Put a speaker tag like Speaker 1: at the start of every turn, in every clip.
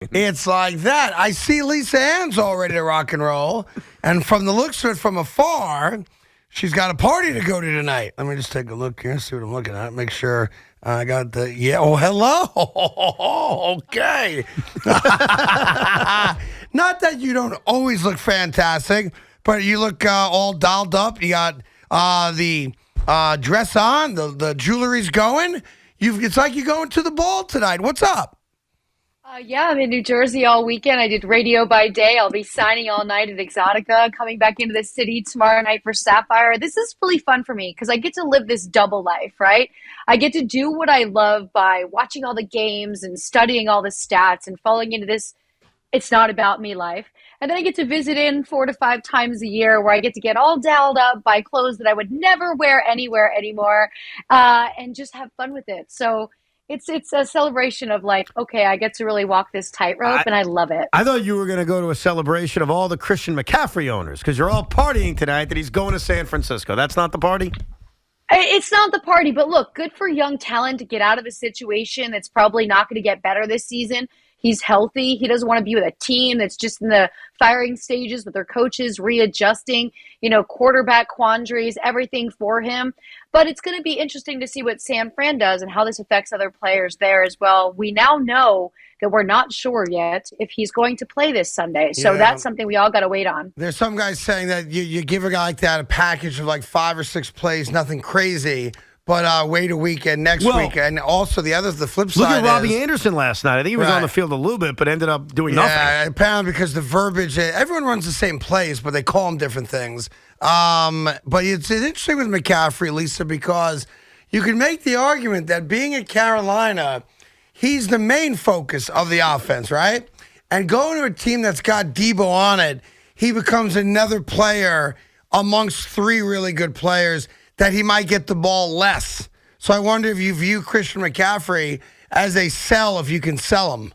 Speaker 1: It's like that. I see Lisa Ann's all ready to rock and roll. And from the looks of it from afar, she's got a party to go to tonight. Let me just take a look here, see what I'm looking at. Make sure I got the, yeah. Oh, hello. Okay. Not that you don't always look fantastic, but you look all dolled up. You got the dress on, the jewelry's going. It's like you're going to the ball tonight. What's up?
Speaker 2: Yeah, I'm in New Jersey all weekend. I did radio by day. I'll be signing all night at Exotica, coming back into the city tomorrow night for Sapphire. This is really fun for me because I get to live this double life, right? I get to do what I love by watching all the games and studying all the stats and falling into this it's not about me life. And then I get to visit in 4 to 5 times a year where I get to get all dolled up, buy clothes that I would never wear anywhere anymore, and just have fun with it. So it's a celebration of like, okay, I get to really walk this tightrope, and I love it.
Speaker 3: I thought you were going to go to a celebration of all the Christian McCaffrey owners because you're all partying tonight that he's going to San Francisco. That's not the party?
Speaker 2: It's not the party, but look, good for young talent to get out of a situation that's probably not going to get better this season. He's healthy. He doesn't want to be with a team that's just in the firing stages with their coaches readjusting, quarterback quandaries, everything for him. But it's going to be interesting to see what San Fran does and how this affects other players there as well. We now know that we're not sure yet if he's going to play this Sunday. So that's something we all got to wait on.
Speaker 1: There's some guys saying that you give a guy like that a package of like 5 or 6 plays, nothing crazy. But wait a weekend next week. And also the flip side
Speaker 3: look at Robbie Anderson last night. I think he was on the field a little bit, but ended up doing nothing.
Speaker 1: Yeah, apparently because the verbiage, everyone runs the same plays, but they call them different things. But it's interesting with McCaffrey, Lisa, because you can make the argument that being at Carolina, he's the main focus of the offense, right? And going to a team that's got Debo on it, he becomes another player amongst 3 really good players that he might get the ball less. So I wonder if you view Christian McCaffrey as a sell if you can sell him.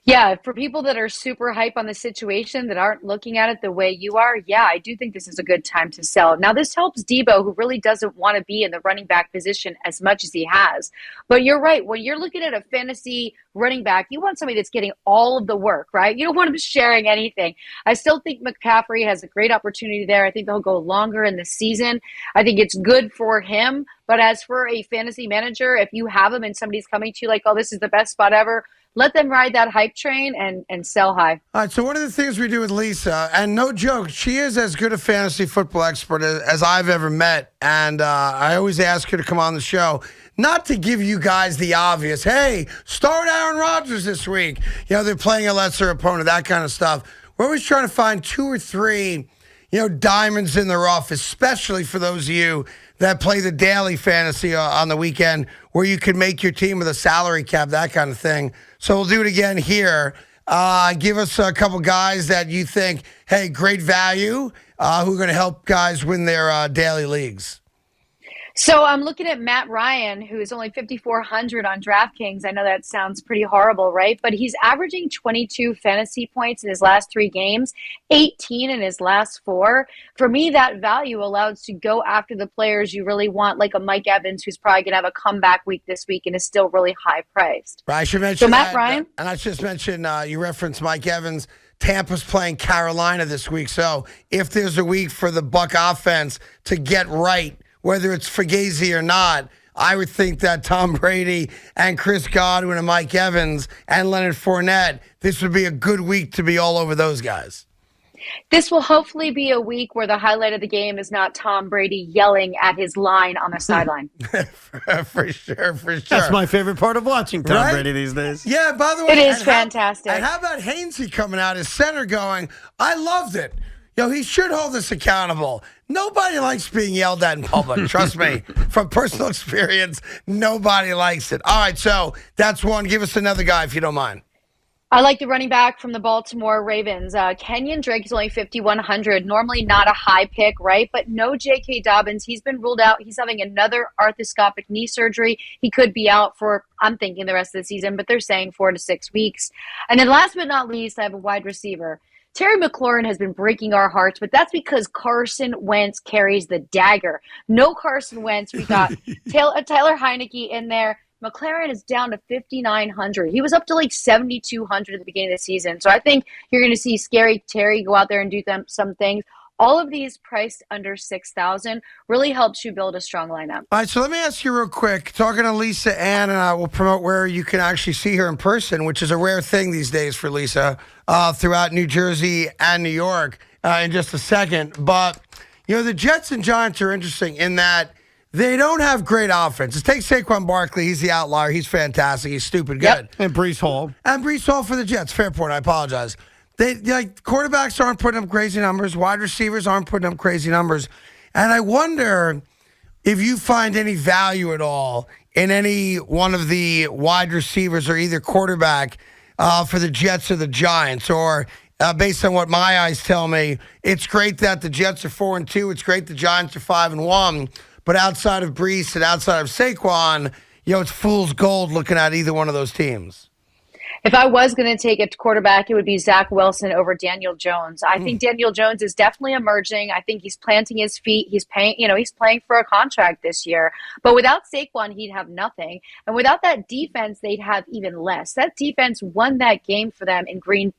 Speaker 2: Yeah, for people that are super hype on the situation that aren't looking at it the way you are, yeah, I do think this is a good time to sell. Now, this helps Debo, who really doesn't want to be in the running back position as much as he has. But you're right. When you're looking at a fantasy running back, you want somebody that's getting all of the work, right? You don't want him sharing anything. I still think McCaffrey has a great opportunity there. I think they'll go longer in the season. I think it's good for him. But as for a fantasy manager, if you have him and somebody's coming to you like, oh, this is the best spot ever, let them ride that hype train and sell high.
Speaker 1: All right, so one of the things we do with Lisa, and no joke, she is as good a fantasy football expert as I've ever met. And I always ask her to come on the show, not to give you guys the obvious, hey, start Aaron Rodgers this week. They're playing a lesser opponent, that kind of stuff. We're always trying to find 2 or 3 diamonds in the rough, especially for those of you that play the daily fantasy on the weekend where you can make your team with a salary cap, that kind of thing. So we'll do it again here. Give us a couple guys that you think, hey, great value, who are going to help guys win their daily leagues.
Speaker 2: So I'm looking at Matt Ryan, who is only 5,400 on DraftKings. I know that sounds pretty horrible, right? But he's averaging 22 fantasy points in his last 3 games, 18 in his last 4. For me, that value allows to go after the players you really want, like a Mike Evans, who's probably going to have a comeback week this week and is still really high priced.
Speaker 1: Right, I should mention
Speaker 2: Matt Ryan.
Speaker 1: And I just mentioned you referenced Mike Evans. Tampa's playing Carolina this week. So if there's a week for the Buck offense to get right, whether it's Fugazi or not, I would think that Tom Brady and Chris Godwin and Mike Evans and Leonard Fournette, this would be a good week to be all over those guys.
Speaker 2: This will hopefully be a week where the highlight of the game is not Tom Brady yelling at his line on the sideline.
Speaker 1: For sure.
Speaker 3: That's my favorite part of watching Tom Brady these days.
Speaker 1: Yeah, by the way.
Speaker 2: It is fantastic.
Speaker 1: And how about Hainsey coming out as center going, I loved it. He should hold us accountable. Nobody likes being yelled at in public. Trust me, from personal experience, nobody likes it. All right, so that's one. Give us another guy if you don't mind.
Speaker 2: I like the running back from the Baltimore Ravens. Kenyon Drake is only 5,100. Normally not a high pick, right? But no J.K. Dobbins. He's been ruled out. He's having another arthroscopic knee surgery. He could be out for, I'm thinking, the rest of the season, but they're saying 4 to 6 weeks. And then last but not least, I have a wide receiver. Terry McLaurin has been breaking our hearts, but that's because Carson Wentz carries the dagger. No Carson Wentz. We got Tyler Heineke in there. McLaren is down to 5,900. He was up to like 7,200 at the beginning of the season. So I think you're going to see Scary Terry go out there and do some things. All of these priced under 6,000 really helps you build a strong lineup.
Speaker 1: All right, so let me ask you real quick. Talking to Lisa Ann, and I will promote where you can actually see her in person, which is a rare thing these days for Lisa, throughout New Jersey and New York in just a second. But, the Jets and Giants are interesting in that they don't have great offenses. Take Saquon Barkley. He's the outlier. He's fantastic. He's stupid good.
Speaker 3: And Breece Hall.
Speaker 1: And Breece Hall for the Jets. Fair point. I apologize. Quarterbacks aren't putting up crazy numbers. Wide receivers aren't putting up crazy numbers. And I wonder if you find any value at all in any one of the wide receivers or either quarterback for the Jets or the Giants, or based on what my eyes tell me, it's great that the Jets are 4-2. It's great the Giants are 5-1. But outside of Breece and outside of Saquon, it's fool's gold looking at either one of those teams.
Speaker 2: If I was going to take a quarterback, it would be Zach Wilson over Daniel Jones. I think Daniel Jones is definitely emerging. I think he's planting his feet. He's playing for a contract this year. But without Saquon, he'd have nothing. And without that defense, they'd have even less. That defense won that game for them in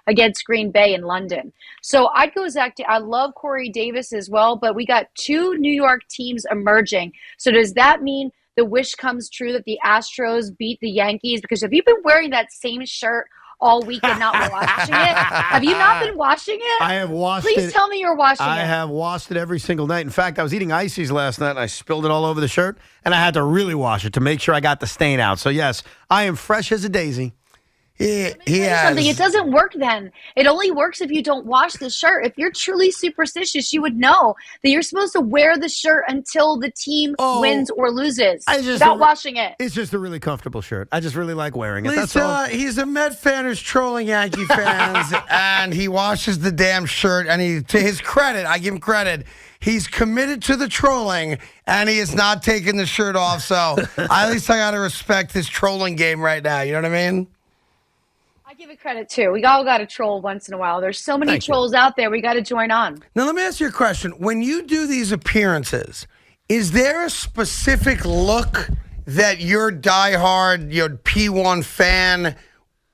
Speaker 2: against Green Bay in London. So I'd go Zach. I love Corey Davis as well, but we got two New York teams emerging. So does that mean the wish comes true that the Astros beat the Yankees? Because have you been wearing that same shirt all week and not washing it? Have you not been washing it?
Speaker 3: I have washed it.
Speaker 2: Please tell me you're washing it.
Speaker 3: I have washed it every single night. In fact, I was eating ices last night and I spilled it all over the shirt, and I had to really wash it to make sure I got the stain out. So, yes, I am fresh as a daisy.
Speaker 2: Something. It doesn't work then. It only works if you don't wash the shirt. If you're truly superstitious, you would know that you're supposed to wear the shirt until the team wins or loses without washing it.
Speaker 3: It's just a really comfortable shirt. I just really like wearing it.
Speaker 1: Lisa,
Speaker 3: That's all.
Speaker 1: He's a Met fan who's trolling Yankee fans, and he washes the damn shirt. And to his credit, I give him credit, he's committed to the trolling, and he is not taking the shirt off. So at least I got to respect his trolling game right now. You know what I mean?
Speaker 2: I give it credit too. We all got to troll once in a while. There's so many trolls out there. We got to join on.
Speaker 1: Now, let me ask you a question. When you do these appearances, is there a specific look that your diehard, P1 fan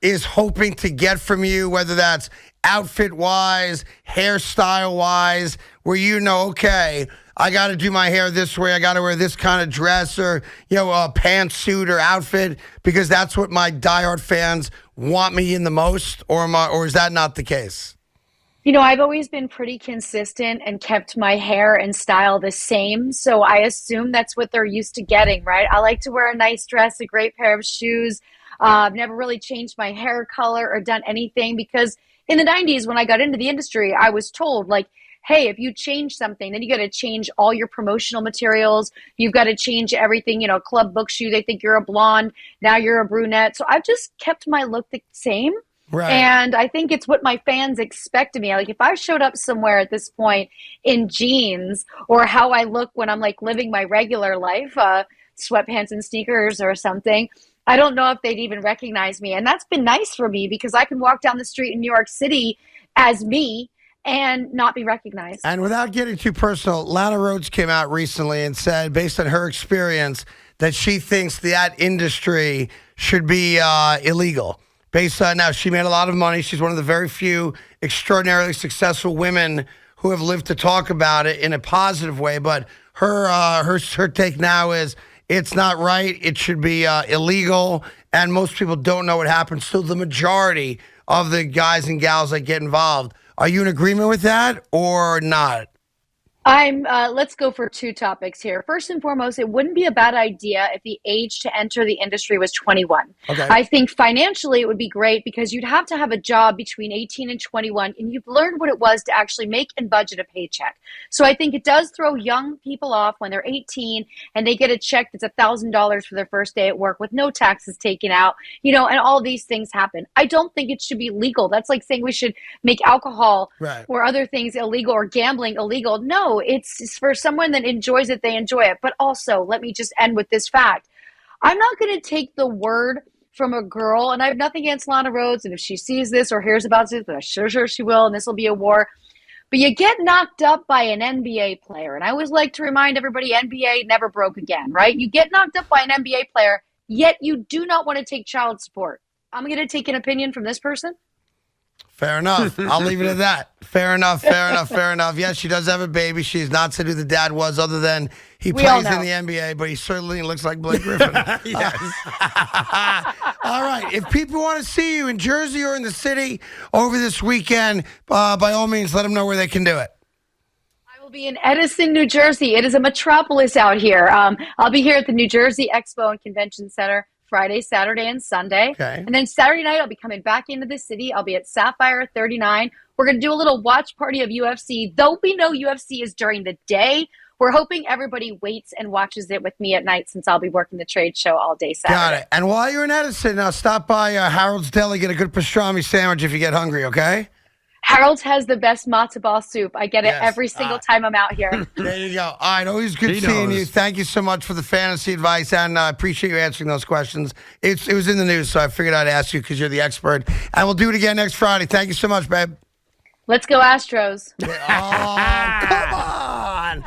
Speaker 1: is hoping to get from you, whether that's outfit-wise, hairstyle-wise, where okay, I got to do my hair this way, I got to wear this kind of dress or, a pantsuit or outfit because that's what my diehard fans want me in the most, or is that not the case?
Speaker 2: I've always been pretty consistent and kept my hair and style the same. So I assume that's what they're used to getting, right? I like to wear a nice dress, a great pair of shoes. I've never really changed my hair color or done anything because in the 90s, when I got into the industry, I was told, hey, if you change something, then you got to change all your promotional materials. You've got to change everything. Club books you, they think you're a blonde. Now you're a brunette. So I've just kept my look the same.
Speaker 1: Right.
Speaker 2: And I think it's what my fans expect of me. If I showed up somewhere at this point in jeans or how I look when I'm living my regular life, sweatpants and sneakers or something, I don't know if they'd even recognize me. And that's been nice for me because I can walk down the street in New York City as me and not be recognized.
Speaker 1: And without getting too personal, Lana Rhoades came out recently and said, based on her experience, that she thinks that industry should be illegal. Based on now, she made a lot of money. She's one of the very few extraordinarily successful women who have lived to talk about it in a positive way. But her take now is it's not right. It should be illegal. And most people don't know what happens to the majority of the guys and gals that get involved. Are you in agreement with that or not?
Speaker 2: Let's go for two topics here. First and foremost, it wouldn't be a bad idea if the age to enter the industry was 21.
Speaker 1: Okay.
Speaker 2: I think financially it would be great because you'd have to have a job between 18 and 21 and you've learned what it was to actually make and budget a paycheck. So I think it does throw young people off when they're 18 and they get a check that's $1,000 for their first day at work with no taxes taken out, and all these things happen. I don't think it should be legal. That's like saying we should make alcohol or other things illegal or gambling illegal. No, it's for someone that enjoys it, they enjoy it. But also, let me just end with this fact. I'm not going to take the word from a girl, and I have nothing against Lana Rhoades, and if she sees this or hears about this, but I'm sure she will, and this will be a war. But you get knocked up by an NBA player, and I always like to remind everybody, NBA never broke again, right? You get knocked up by an NBA player, yet you do not want to take child support. I'm going to take an opinion from this person.
Speaker 1: Fair enough. I'll leave it at that. Fair enough. Yes, she does have a baby. She's not said who the dad was, other than he plays in the NBA, but he certainly looks like Blake Griffin.
Speaker 3: Yes.
Speaker 1: All right. If people want to see you in Jersey or in the city over this weekend, by all means, let them know where they can do it.
Speaker 2: I will be in Edison, New Jersey. It is a metropolis out here. I'll be here at the New Jersey Expo and Convention Center Friday, Saturday, and Sunday.
Speaker 1: Okay.
Speaker 2: And then Saturday night, I'll be coming back into the city. I'll be at Sapphire 39. We're going to do a little watch party of UFC. Though we know UFC is during the day, we're hoping everybody waits and watches it with me at night, since I'll be working the trade show all day Saturday.
Speaker 1: Got it. And while you're in Edison, stop by Harold's Deli, get a good pastrami sandwich if you get hungry, okay?
Speaker 2: Harold's has the best matzo ball soup. I get it every single time I'm out here.
Speaker 1: There you go. All right. Always good seeing you. Thank you so much for the fantasy advice, and I appreciate you answering those questions. It was in the news, so I figured I'd ask you because you're the expert. And we'll do it again next Friday. Thank you so much, babe.
Speaker 2: Let's go Astros.
Speaker 1: Oh, come on.